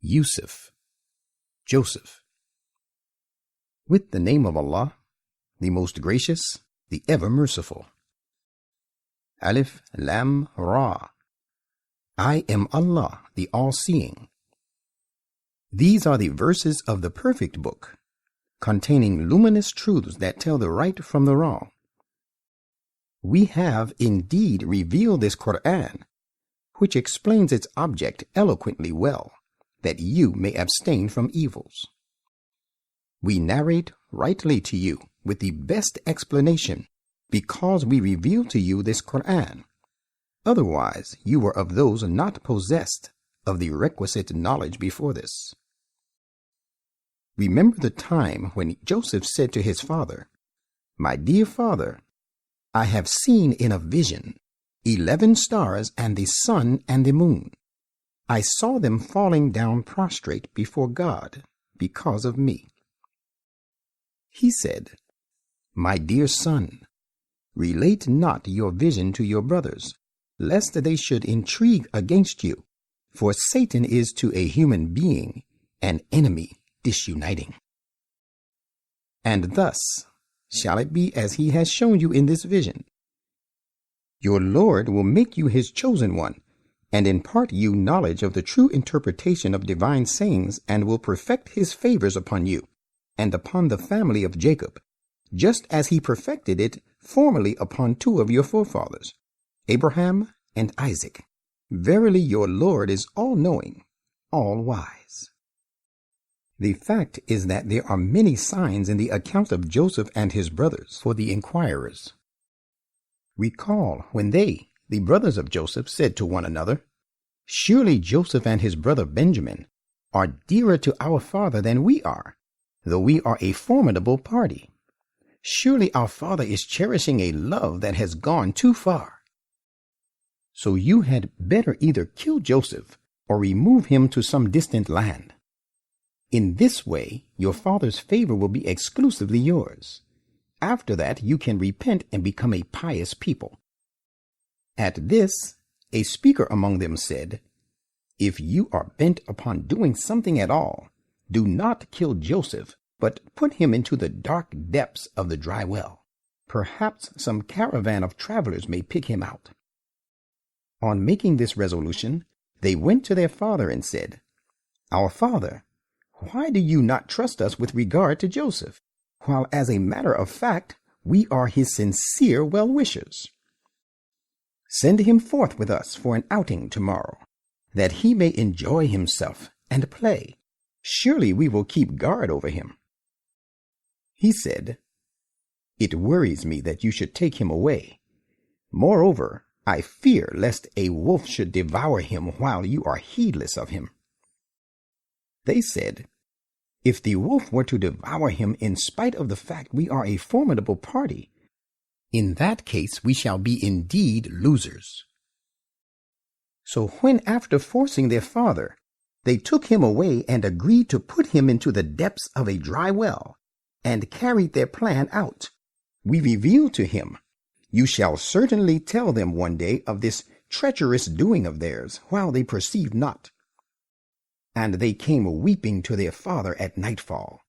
Yusuf, Joseph. With the name of Allah, the most gracious, the ever merciful. Alif, Lam, Ra. I am Allah, the all-seeing. These are the verses of the perfect book, containing luminous truths that tell the right from the wrong. We have indeed revealed this Quran, which explains its object eloquently well, that you may abstain from evils. We narrate rightly to you with the best explanation, because we reveal to you this Quran. Otherwise, you were of those not possessed of the requisite knowledge before this. Remember the time when Joseph said to his father, "My dear father, I have seen in a vision 11 stars and the sun and the moon. I saw them falling down prostrate before God because of me." He said, "My dear son, relate not your vision to your brothers, lest they should intrigue against you, for Satan is to a human being an enemy disuniting. And thus shall it be as he has shown you in this vision. Your Lord will make you his chosen one, and impart you knowledge of the true interpretation of divine sayings, and will perfect his favors upon you, and upon the family of Jacob, just as he perfected it formerly upon 2 of your forefathers, Abraham and Isaac. Verily your Lord is all-knowing, all-wise." The fact is that there are many signs in the account of Joseph and his brothers for the inquirers. Recall when they, the brothers of Joseph, said to one another, "Surely Joseph and his brother Benjamin are dearer to our father than we are, though we are a formidable party. Surely our father is cherishing a love that has gone too far. So you had better either kill Joseph or remove him to some distant land. In this way, your father's favor will be exclusively yours. After that, you can repent and become a pious people." At this, a speaker among them said, "If you are bent upon doing something at all, do not kill Joseph, but put him into the dark depths of the dry well. Perhaps some caravan of travelers may pick him out." On making this resolution, they went to their father and said, "Our father, why do you not trust us with regard to Joseph, while as a matter of fact we are his sincere well-wishers? Send him forth with us for an outing tomorrow, that he may enjoy himself and play. Surely we will keep guard over him." He said, "It worries me that you should take him away. Moreover, I fear lest a wolf should devour him while you are heedless of him." They said, "If the wolf were to devour him in spite of the fact we are a formidable party, in that case we shall be indeed losers." So when, after forcing their father, they took him away and agreed to put him into the depths of a dry well, and carried their plan out, we revealed to him, "You shall certainly tell them one day of this treacherous doing of theirs, while they perceived not." And they came weeping to their father at nightfall.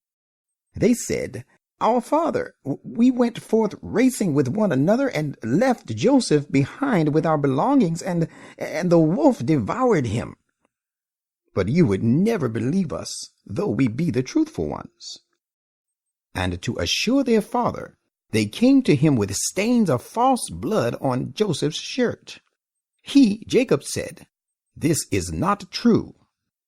They said, "Our father, we went forth racing with one another and left Joseph behind with our belongings, and the wolf devoured him. But you would never believe us, though we be the truthful ones." And to assure their father, they came to him with stains of false blood on Joseph's shirt. He, Jacob, said, "This is not true,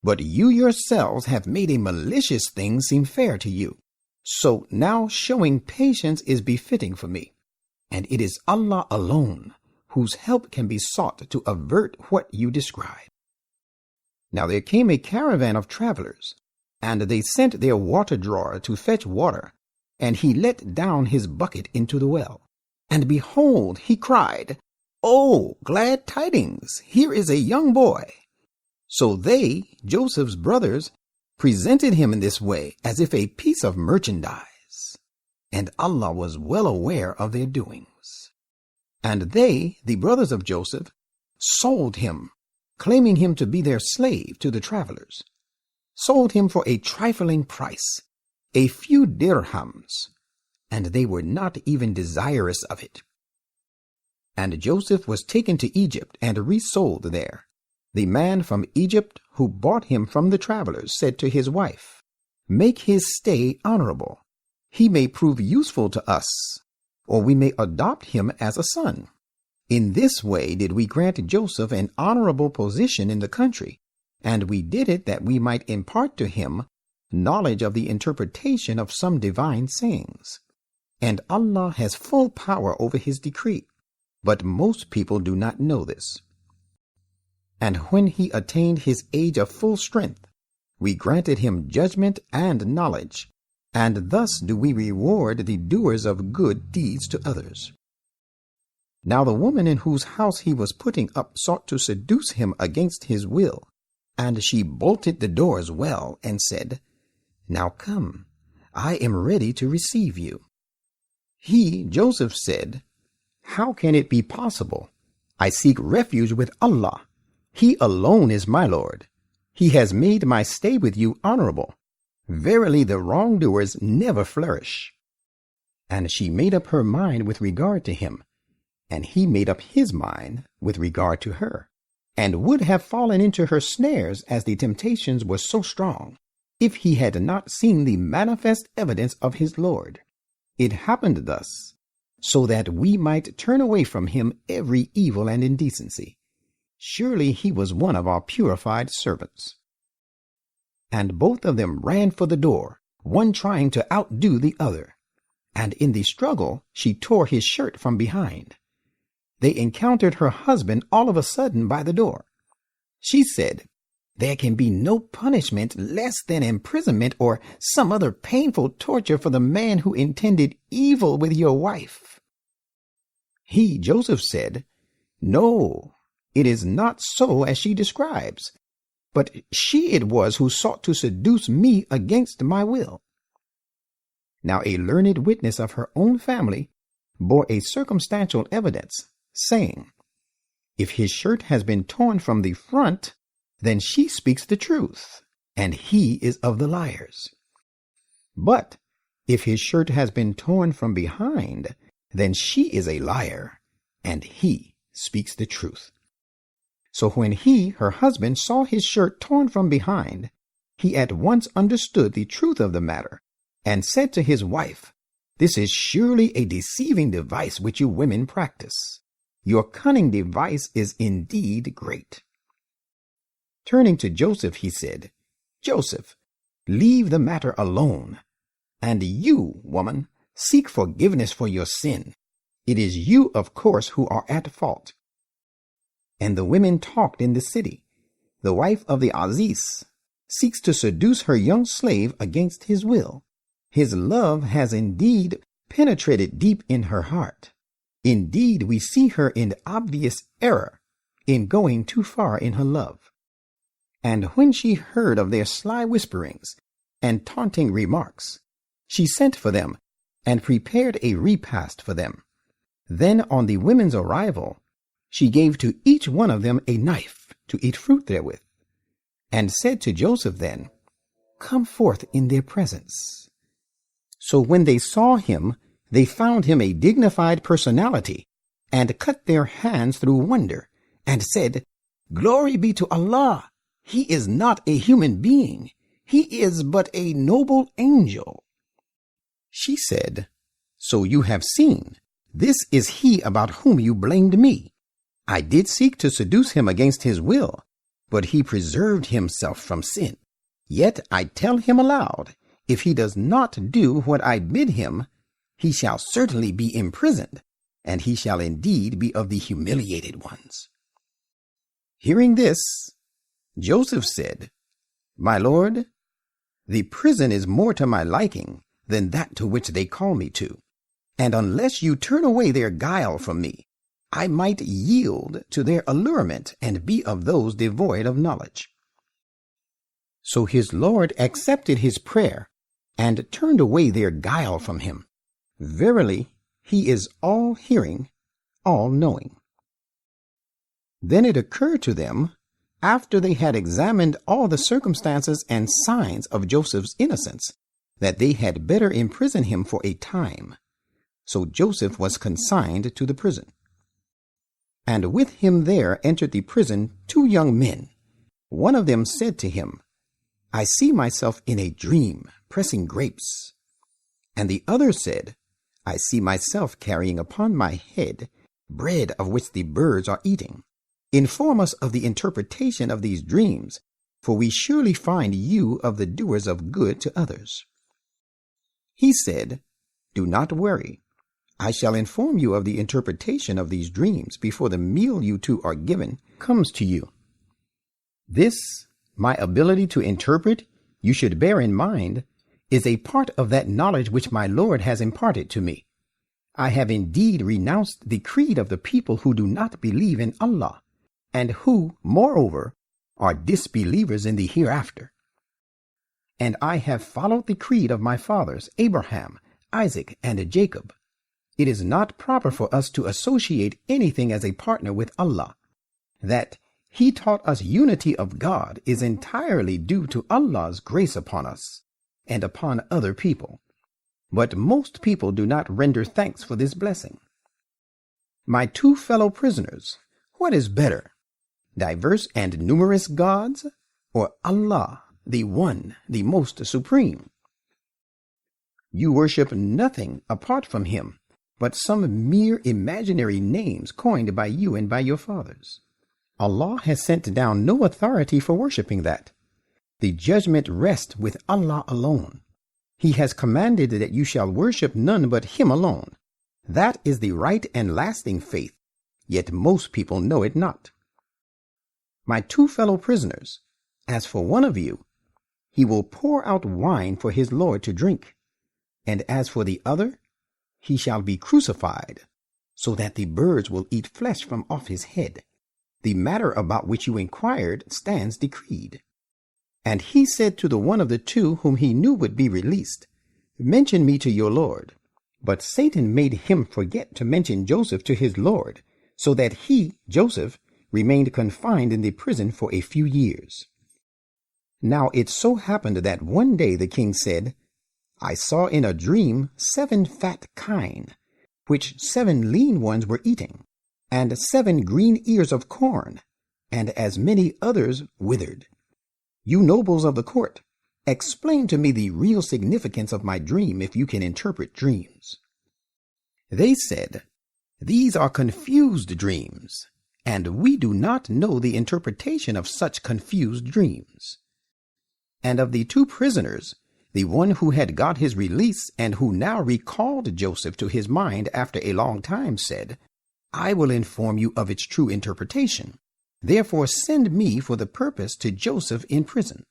but you yourselves have made a malicious thing seem fair to you. So now showing patience is befitting for me, and it is Allah alone whose help can be sought to avert what you describe." Now there came a caravan of travelers, and they sent their water drawer to fetch water, and he let down his bucket into the well. And behold, he cried, "Oh, glad tidings! Here is a young boy." So they, Joseph's brothers, presented him in this way as if a piece of merchandise. And Allah was well aware of their doings. And they, the brothers of Joseph, sold him, claiming him to be their slave to the travelers. sold him for a trifling price, a few dirhams, and they were not even desirous of it. And Joseph was taken to Egypt and resold there. The man from Egypt who bought him from the travelers said to his wife, "Make his stay honorable. He may prove useful to us, or we may adopt him as a son." In this way did we grant Joseph an honorable position in the country, and we did it that we might impart to him knowledge of the interpretation of some divine sayings. And Allah has full power over his decree, but most people do not know this. And when he attained his age of full strength, we granted him judgment and knowledge, and thus do we reward the doers of good deeds to others. Now the woman in whose house he was putting up sought to seduce him against his will, and she bolted the doors well and said, "Now come, I am ready to receive you." He, Joseph, said, "How can it be possible? I seek refuge with Allah. He alone is my Lord. He has made my stay with you honorable. Verily the wrongdoers never flourish." And she made up her mind with regard to him, and he made up his mind with regard to her, and would have fallen into her snares as the temptations were so strong, if he had not seen the manifest evidence of his Lord. It happened thus, so that we might turn away from him every evil and indecency. Surely he was one of our purified servants. And both of them ran for the door, one trying to outdo the other, and in the struggle she tore his shirt from behind. They encountered her husband all of a sudden by the door. She said, "There can be no punishment less than imprisonment or some other painful torture for the man who intended evil with your wife." He, Joseph, said, "No, it is not so as she describes, but she it was who sought to seduce me against my will." Now a learned witness of her own family bore a circumstantial evidence, saying, "If his shirt has been torn from the front, then she speaks the truth, and he is of the liars. But if his shirt has been torn from behind, then she is a liar, and he speaks the truth." So when he, her husband, saw his shirt torn from behind, he at once understood the truth of the matter, and said to his wife, "This is surely a deceiving device which you women practice. Your cunning device is indeed great." Turning to Joseph, he said, "Joseph, leave the matter alone. And you, woman, seek forgiveness for your sin. It is you, of course, who are at fault." And the women talked in the city. The wife of the Aziz seeks to seduce her young slave against his will. His love has indeed penetrated deep in her heart. Indeed, we see her in obvious error in going too far in her love. And when she heard of their sly whisperings and taunting remarks, she sent for them and prepared a repast for them. Then on the women's arrival, she gave to each one of them a knife to eat fruit therewith, and said to Joseph then, "Come forth in their presence." So when they saw him, they found him a dignified personality, and cut their hands through wonder, and said, "Glory be to Allah! He is not a human being. He is but a noble angel." She said, "So you have seen. This is he about whom you blamed me. I did seek to seduce him against his will, but he preserved himself from sin. Yet I tell him aloud, if he does not do what I bid him, he shall certainly be imprisoned, and he shall indeed be of the humiliated ones." Hearing this, Joseph said, "My lord, the prison is more to my liking than that to which they call me to, and unless you turn away their guile from me, I might yield to their allurement and be of those devoid of knowledge." So his Lord accepted his prayer and turned away their guile from him. Verily, he is all-hearing, all-knowing. Then it occurred to them after they had examined all the circumstances and signs of Joseph's innocence, that they had better imprison him for a time. So Joseph was consigned to the prison. And with him there entered the prison 2 young men. One of them said to him, I see myself in a dream, pressing grapes. And the other said, I see myself carrying upon my head bread of which the birds are eating. Inform us of the interpretation of these dreams, for we surely find you of the doers of good to others. He said, Do not worry. I shall inform you of the interpretation of these dreams before the meal you 2 are given comes to you. This, my ability to interpret, you should bear in mind, is a part of that knowledge which my Lord has imparted to me. I have indeed renounced the creed of the people who do not believe in Allah, and who, moreover, are disbelievers in the hereafter. And I have followed the creed of my fathers, Abraham, Isaac, and Jacob. It is not proper for us to associate anything as a partner with Allah. That He taught us unity of God is entirely due to Allah's grace upon us and upon other people. But most people do not render thanks for this blessing. My 2 fellow prisoners, what is better, diverse and numerous gods, or Allah, the One, the Most Supreme? You worship nothing apart from Him, but some mere imaginary names coined by you and by your fathers. Allah has sent down no authority for worshiping that. The judgment rests with Allah alone. He has commanded that you shall worship none but Him alone. That is the right and lasting faith, yet most people know it not. My 2 fellow prisoners, as for one of you, he will pour out wine for his Lord to drink, and as for the other, he shall be crucified, so that the birds will eat flesh from off his head. The matter about which you inquired stands decreed. And he said to the one of the 2 whom he knew would be released, Mention me to your Lord. But Satan made him forget to mention Joseph to his Lord, so that he, Joseph, remained confined in the prison for a few years. Now it so happened that one day the king said, I saw in a dream 7 fat kine, which 7 lean ones were eating, and 7 green ears of corn, and as many others withered. You nobles of the court, explain to me the real significance of my dream if you can interpret dreams. They said, These are confused dreams, and we do not know the interpretation of such confused dreams. And of the 2 prisoners, the one who had got his release and who now recalled Joseph to his mind after a long time said, I will inform you of its true interpretation. Therefore send me for the purpose to Joseph in prison.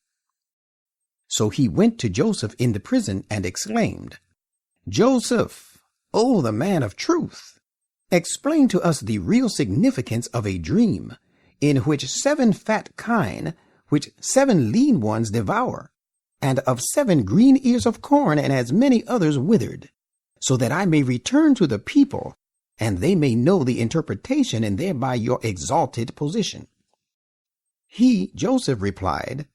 So he went to Joseph in the prison and exclaimed, Joseph, O the man of truth, explain to us the real significance of a dream in which 7 fat kine, which 7 lean ones devour, and of 7 green ears of corn and as many others withered, so that I may return to the people, and they may know the interpretation and thereby your exalted position. He, Joseph, replied,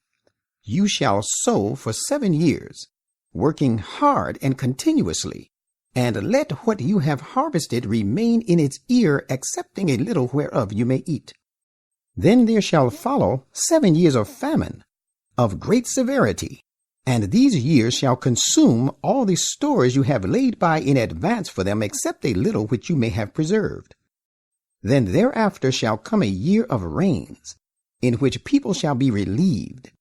You shall sow for 7 years, working hard and continuously, and let what you have harvested remain in its ear, excepting a little whereof you may eat. Then there shall follow 7 years of famine, of great severity, and these years shall consume all the stores you have laid by in advance for them, except a little which you may have preserved. Then thereafter shall come a year of rains, in which people shall be relieved,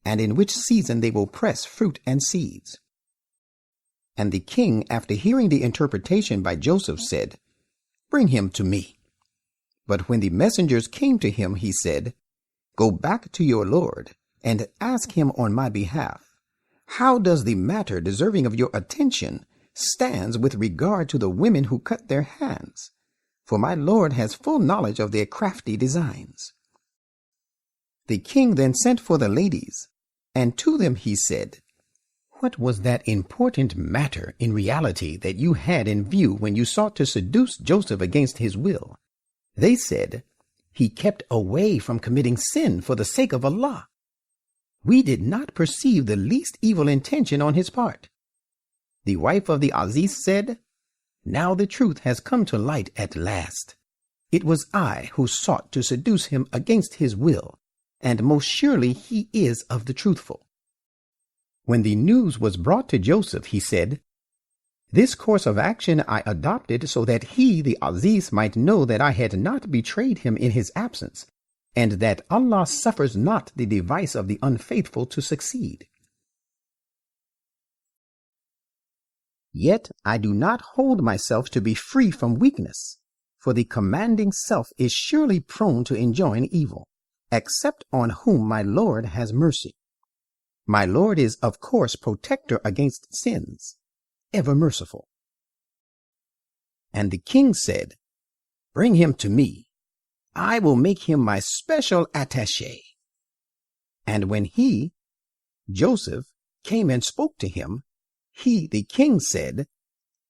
and in which season they will press fruit and seeds. And the king, after hearing the interpretation by Joseph, said, Bring him to me. But when the messengers came to him, he said, Go back to your lord, and ask him on my behalf, how does the matter deserving of your attention stands with regard to the women who cut their hands? For my lord has full knowledge of their crafty designs. The king then sent for the ladies, and to them he said, What was that important matter in reality that you had in view when you sought to seduce Joseph against his will? They said, He kept away from committing sin for the sake of Allah. We did not perceive the least evil intention on his part. The wife of the Aziz said, "Now the truth has come to light at last. It was I who sought to seduce him against his will, and most surely he is of the truthful." When the news was brought to Joseph, he said, "This course of action I adopted so that he, the Aziz, might know that I had not betrayed him in his absence, and that Allah suffers not the device of the unfaithful to succeed. Yet I do not hold myself to be free from weakness, for the commanding self is surely prone to enjoin evil, except on whom my Lord has mercy. My Lord is, of course, protector against sins, ever merciful." And the king said, "Bring him to me. I will make him my special attaché." And when he, Joseph, came and spoke to him, he, the king, said,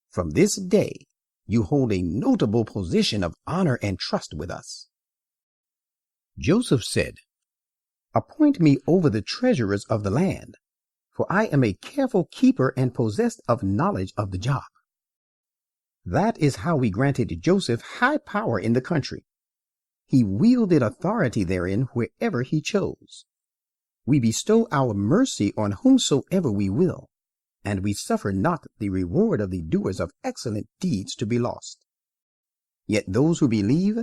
"From this day you hold a notable position of honor and trust with us." Joseph said, "Appoint me over the treasurers of the land, for I am a careful keeper and possessed of knowledge of the job." That is how we granted Joseph high power in the country. He wielded authority therein wherever he chose. We bestow our mercy on whomsoever we will, and we suffer not the reward of the doers of excellent deeds to be lost. Yet those who believe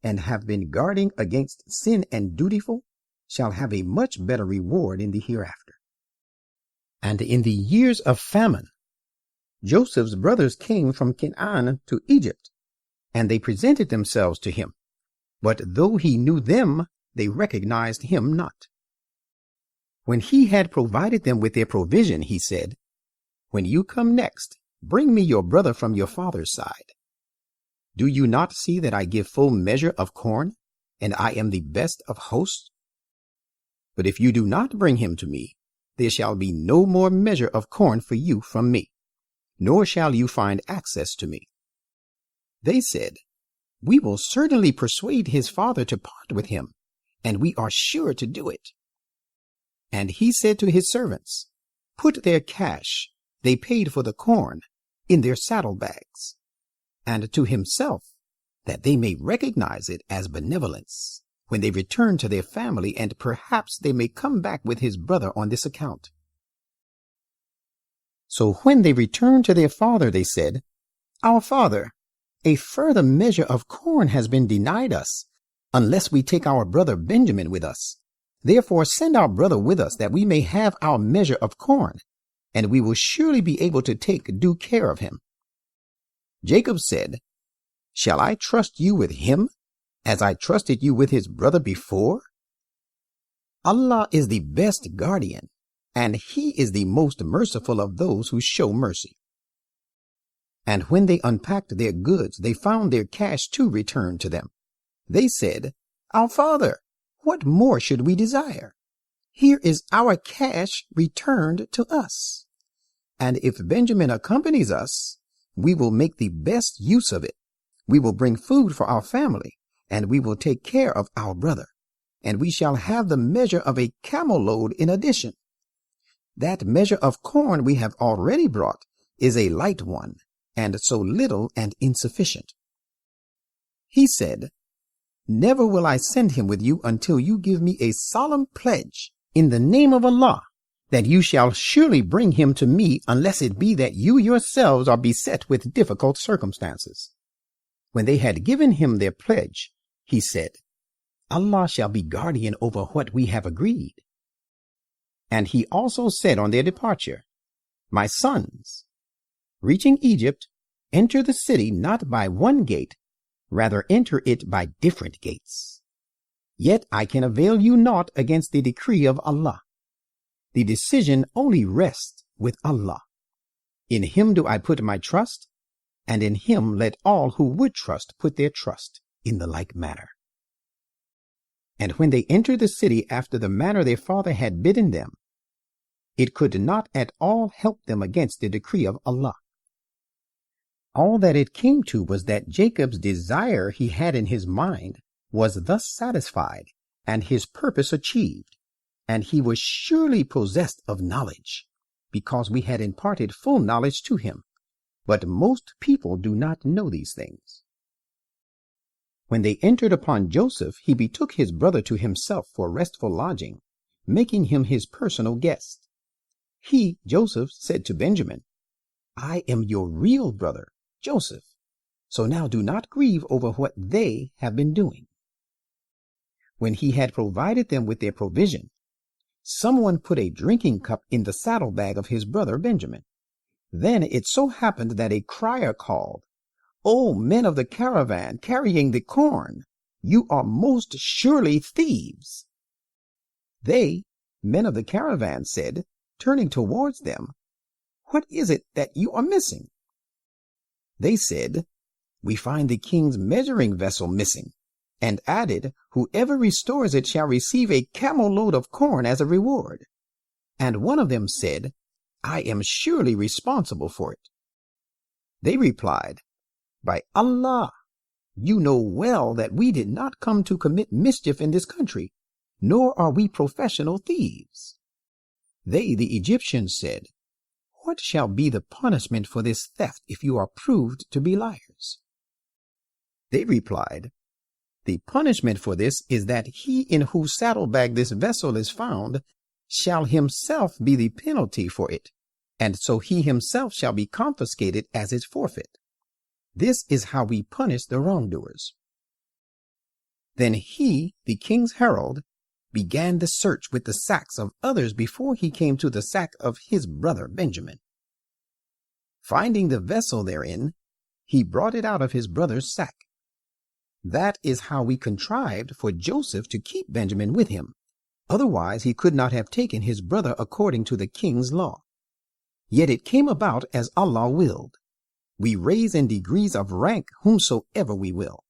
and have been guarding against sin and dutiful shall have a much better reward in the hereafter. And in the years of famine, Joseph's brothers came from Canaan to Egypt, and they presented themselves to him. But though he knew them, they recognized him not. When he had provided them with their provision, he said, "When you come next, bring me your brother from your father's side. Do you not see that I give full measure of corn, and I am the best of hosts? But if you do not bring him to me, there shall be no more measure of corn for you from me, nor shall you find access to me." They said, "We will certainly persuade his father to part with him, and we are sure to do it." And he said to his servants, "Put their cash, they paid for the corn, in their saddlebags," and to himself, that they may recognize it as benevolence when they return to their family, and perhaps they may come back with his brother on this account. So when they returned to their father, they said, "Our father, a further measure of corn has been denied us, unless we take our brother Benjamin with us. Therefore send our brother with us, that we may have our measure of corn, and we will surely be able to take due care of him." Jacob said, "Shall I trust you with him, as I trusted you with his brother before? Allah is the best guardian, and he is the most merciful of those who show mercy." And when they unpacked their goods, they found their cash too returned to them. They said, "Our father, what more should we desire? Here is our cash returned to us. And if Benjamin accompanies us, we will make the best use of it. We will bring food for our family, and we will take care of our brother, and we shall have the measure of a camel load in addition. That measure of corn we have already brought is a light one, and so little and insufficient." He said, "Never will I send him with you until you give me a solemn pledge in the name of Allah that you shall surely bring him to me, unless it be that you yourselves are beset with difficult circumstances." When they had given him their pledge, he said, "Allah shall be guardian over what we have agreed." And he also said on their departure, "My sons, reaching Egypt, enter the city not by one gate, rather enter it by different gates. Yet I can avail you naught against the decree of Allah. The decision only rests with Allah. In him do I put my trust, and in him let all who would trust put their trust in the like manner." And when they entered the city after the manner their father had bidden them, it could not at all help them against the decree of Allah. All that it came to was that Jacob's desire he had in his mind was thus satisfied and his purpose achieved, and he was surely possessed of knowledge, because we had imparted full knowledge to him. But most people do not know these things. When they entered upon Joseph, he betook his brother to himself for restful lodging, making him his personal guest. He, Joseph, said to Benjamin, I am your real brother, Joseph. So now do not grieve over what they have been doing. When he had provided them with their provision, someone put a drinking cup in the saddlebag of his brother Benjamin. Then it so happened that a crier called, O men of the caravan carrying the corn, you are most surely thieves. They, men of the caravan, said, turning towards them, What is it that you are missing? They said, We find the king's measuring vessel missing, and added, Whoever restores it shall receive a camel load of corn as a reward. And one of them said, I am surely responsible for it. They replied, By Allah, you know well that we did not come to commit mischief in this country, nor are we professional thieves. They, the Egyptians, said, What shall be the punishment for this theft if you are proved to be liars? They replied, The punishment for this is that he in whose saddlebag this vessel is found shall himself be the penalty for it, and so he himself shall be confiscated as his forfeit. This is how we punish the wrongdoers. Then he, the king's herald, began the search with the sacks of others before he came to the sack of his brother Benjamin. Finding the vessel therein, he brought it out of his brother's sack. That is how we contrived for Joseph to keep Benjamin with him. Otherwise he could not have taken his brother according to the king's law. Yet it came about as Allah willed. We raise in degrees of rank whomsoever we will.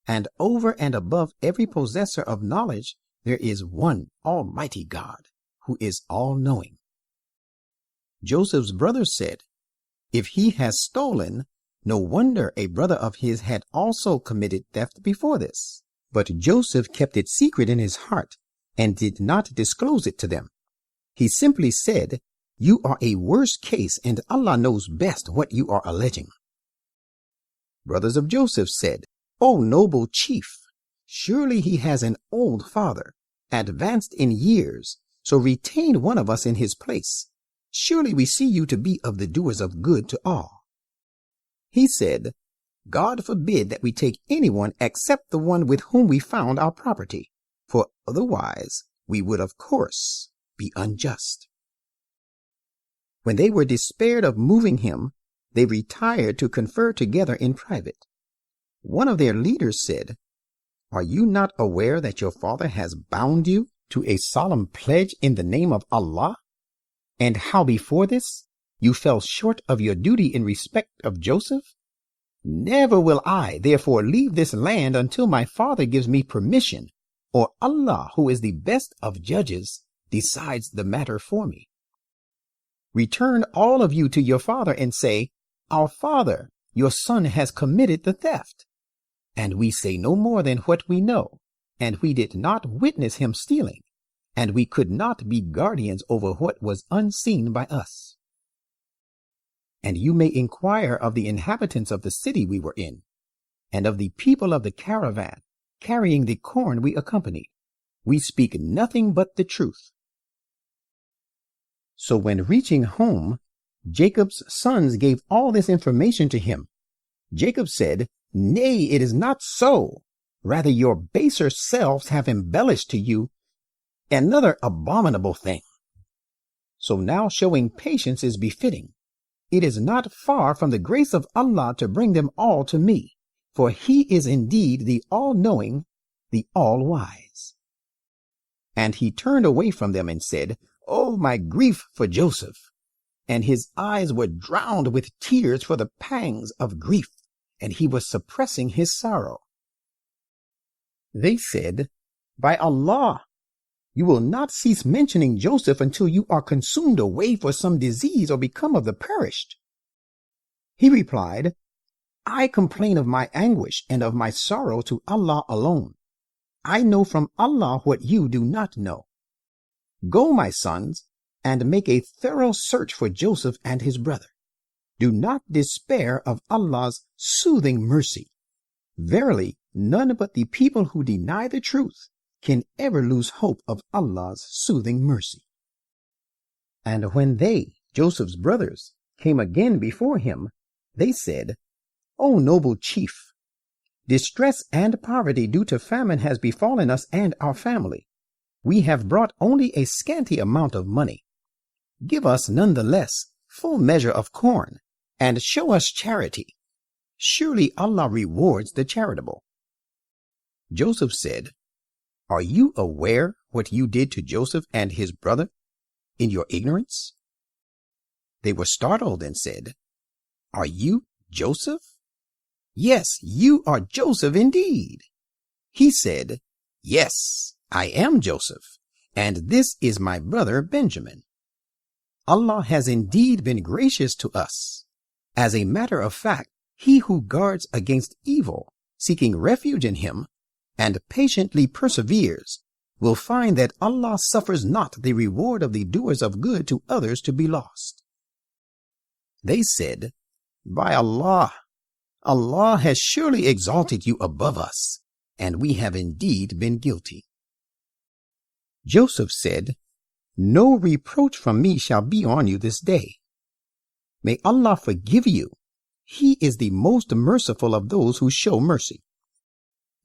And over and above every possessor of knowledge, there is one Almighty God, who is all-knowing. Joseph's brothers said, If he has stolen, no wonder a brother of his had also committed theft before this. But Joseph kept it secret in his heart and did not disclose it to them. He simply said, You are a worse case, and Allah knows best what you are alleging. Brothers of Joseph said, O noble chief, surely he has an old father, advanced in years, so retain one of us in his place. Surely we see you to be of the doers of good to all. He said, God forbid that we take anyone except the one with whom we found our property, for otherwise we would of course be unjust. When they were despaired of moving him, they retired to confer together in private. One of their leaders said, Are you not aware that your father has bound you to a solemn pledge in the name of Allah? And how before this you fell short of your duty in respect of Joseph? Never will I, therefore, leave this land until my father gives me permission, or Allah, who is the best of judges, decides the matter for me. Return all of you to your father and say, Our father, your son has committed the theft. And we say no more than what we know, and we did not witness him stealing, and we could not be guardians over what was unseen by us. And you may inquire of the inhabitants of the city we were in, and of the people of the caravan, carrying the corn we accompanied. We speak nothing but the truth. So when reaching home, Jacob's sons gave all this information to him. Jacob said, Nay, it is not so. Rather, your baser selves have embellished to you another abominable thing. So now showing patience is befitting. It is not far from the grace of Allah to bring them all to me, for he is indeed the all-knowing, the all-wise. And he turned away from them and said, Oh, my grief for Joseph! And his eyes were drowned with tears for the pangs of grief, and he was suppressing his sorrow. They said, By Allah, you will not cease mentioning Joseph until you are consumed away for some disease or become of the perished. He replied, I complain of my anguish and of my sorrow to Allah alone, I know from Allah what you do not know. Go, my sons, and make a thorough search for Joseph and his brother. Do not despair of Allah's soothing mercy. Verily, none but the people who deny the truth can ever lose hope of Allah's soothing mercy. And when they, Joseph's brothers, came again before him, they said, O noble chief, distress and poverty due to famine has befallen us and our family. We have brought only a scanty amount of money. Give us nonetheless full measure of corn, and show us charity. Surely Allah rewards the charitable. Joseph said, Are you aware what you did to Joseph and his brother in your ignorance? They were startled and said, Are you Joseph? Yes, you are Joseph indeed. He said, Yes, I am Joseph, and this is my brother Benjamin. Allah has indeed been gracious to us. As a matter of fact, he who guards against evil, seeking refuge in him, and patiently perseveres, will find that Allah suffers not the reward of the doers of good to others to be lost. They said, By Allah, Allah has surely exalted you above us, and we have indeed been guilty. Joseph said, No reproach from me shall be on you this day. May Allah forgive you. He is the most merciful of those who show mercy.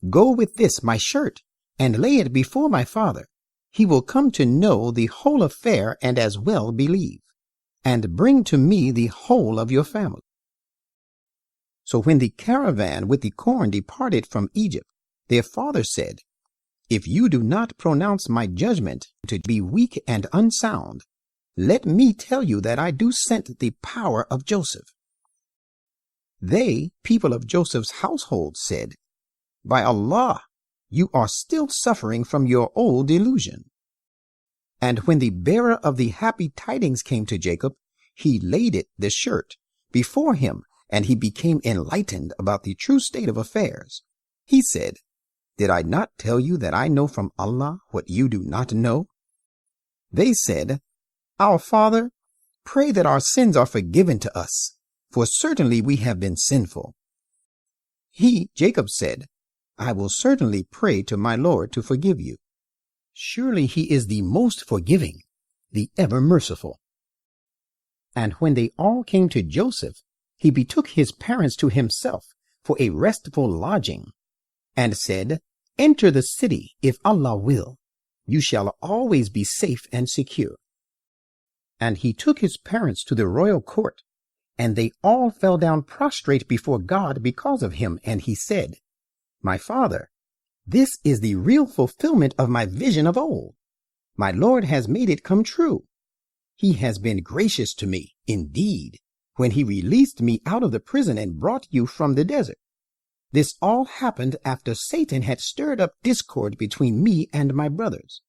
Go with this, my shirt, and lay it before my father. He will come to know the whole affair and as well believe, and bring to me the whole of your family. So when the caravan with the corn departed from Egypt, their father said, If you do not pronounce my judgment to be weak and unsound, let me tell you that I do scent the power of Joseph. They, people of Joseph's household, said, By Allah, you are still suffering from your old delusion. And when the bearer of the happy tidings came to Jacob, he laid it, the shirt, before him, and he became enlightened about the true state of affairs. He said, Did I not tell you that I know from Allah what you do not know? They said, Our father, pray that our sins are forgiven to us, for certainly we have been sinful. He, Jacob, said, I will certainly pray to my Lord to forgive you. Surely he is the most forgiving, the ever merciful. And when they all came to Joseph, he betook his parents to himself for a restful lodging, and said, Enter the city, if Allah will. You shall always be safe and secure. And he took his parents to the royal court, and they all fell down prostrate before God because of him, and he said, My father, this is the real fulfillment of my vision of old. My Lord has made it come true. He has been gracious to me, indeed, when he released me out of the prison and brought you from the desert. This all happened after Satan had stirred up discord between me and my brothers.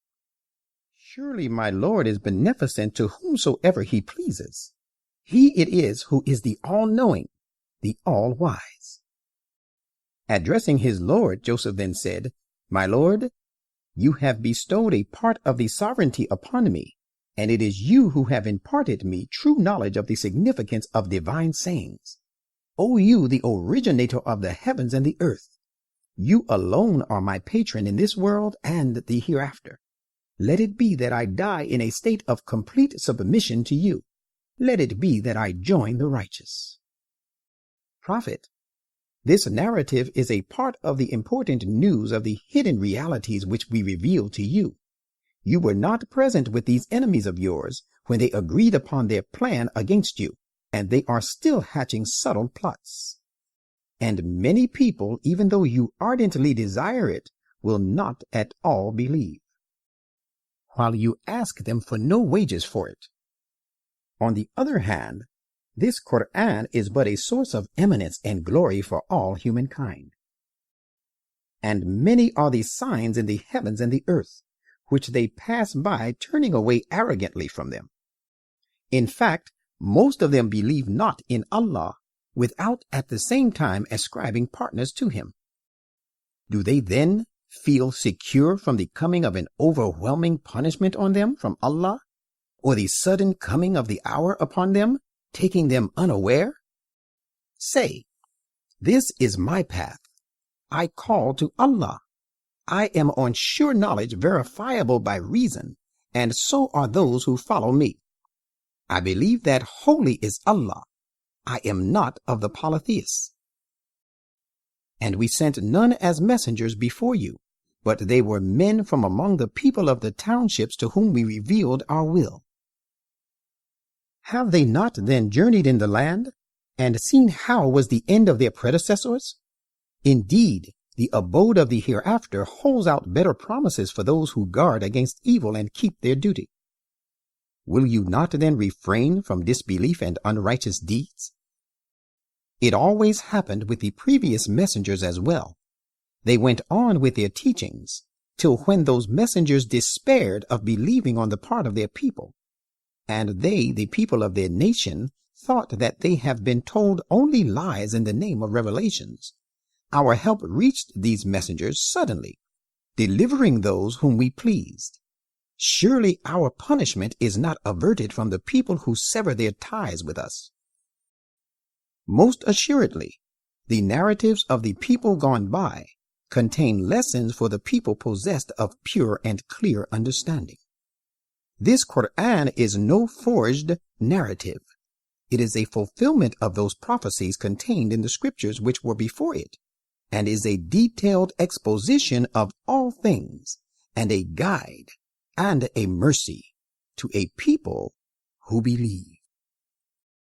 Surely my Lord is beneficent to whomsoever he pleases. He it is who is the all-knowing, the all-wise. Addressing his Lord, Joseph then said, My Lord, you have bestowed a part of the sovereignty upon me, and it is you who have imparted me true knowledge of the significance of divine sayings. O you, the originator of the heavens and the earth, you alone are my patron in this world and the hereafter. Let it be that I die in a state of complete submission to you. Let it be that I join the righteous. Prophet, this narrative is a part of the important news of the hidden realities which we reveal to you. You were not present with these enemies of yours when they agreed upon their plan against you, and they are still hatching subtle plots. And many people, even though you ardently desire it, will not at all believe, while you ask them for no wages for it. On the other hand, this Quran is but a source of eminence and glory for all humankind. And many are the signs in the heavens and the earth, which they pass by, turning away arrogantly from them. In fact, most of them believe not in Allah, without at the same time ascribing partners to him. Do they then feel secure from the coming of an overwhelming punishment on them from Allah, or the sudden coming of the hour upon them, taking them unaware? Say, this is my path. I call to Allah. I am on sure knowledge verifiable by reason, and so are those who follow me. I believe that holy is Allah. I am not of the polytheists. And we sent none as messengers before you, but they were men from among the people of the townships to whom we revealed our will. Have they not then journeyed in the land, and seen how was the end of their predecessors? Indeed, the abode of the hereafter holds out better promises for those who guard against evil and keep their duty. Will you not then refrain from disbelief and unrighteous deeds? It always happened with the previous messengers as well. They went on with their teachings, till when those messengers despaired of believing on the part of their people, and they, the people of their nation, thought that they have been told only lies in the name of revelations, our help reached these messengers suddenly, delivering those whom we pleased. Surely our punishment is not averted from the people who sever their ties with us. Most assuredly, the narratives of the people gone by contain lessons for the people possessed of pure and clear understanding. This Quran is no forged narrative. It is a fulfillment of those prophecies contained in the scriptures which were before it, and is a detailed exposition of all things, and a guide and a mercy to a people who believe.